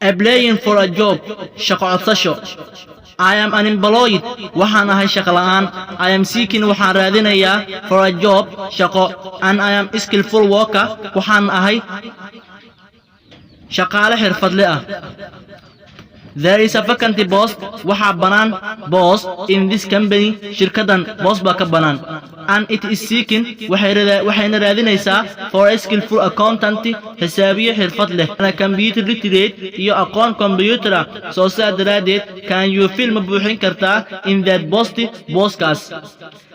Applying for a job. Shaqo codsasho. I am unemployed. Waxaan ahay shaqo la'aan. I am seeking waxaan raadinayaa for a job shaqo. And I am skillful worker. Waxaan ahay shaqaale xirfadle ah. There is a vacancy post. Waxa banaan post in this company. Shirkadan post baa ka banaan. And it is seeking waxayna raadinaysaa for a skillful accountant xisaabiye xirfad leh ana computer literate iyo aqoon computer soo saaraadeed can you fill ma buuxin kartaa in that postkaas.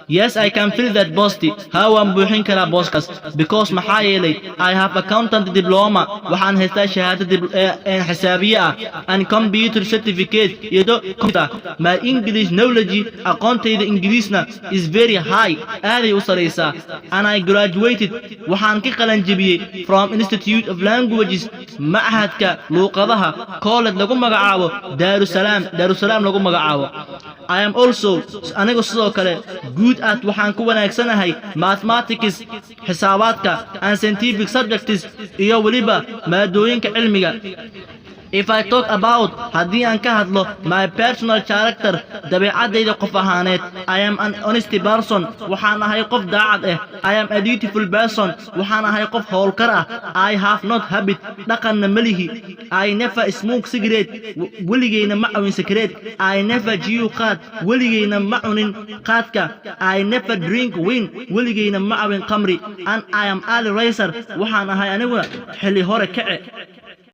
Yes, I can fill that post. How am buuxin karaa postkaas because maxaa yeelay I have accountant diploma waxaan haystaa shahaadada xisaabiye ah and computer certificate iyo computer. My English knowledge aqoontayda Ingiriisna is very high aaday u sareysaa and I graduated waxaan ka qalan jabiyay from Institute of Languages machadka luqadaha college lagu magacaabo Darussalam lagu magacaabo. I am also anigu sidoo kale good at waxaan ku wanaagsanahay mathematics xisaabaadka and scientific subjects iyo waliba maadooyinka cilmiga. If I talk about haddii aan ka hadlo my personal character dabeecadayda qof ahaaneed I am an honest person waxaan ahay qof daacad ah. I am a dutiful person waxaan ahay qof howlkar ah. I have not habit dhaqanna malihi. I never smoke cigarette weligeyna ma cawin cigarette. I never chew qaad weligeyna ma cunin qaadka. I never drink wine weligeyna ma cawin khamri. And I am early riser waxaan ahay aniguna xilli hore kace.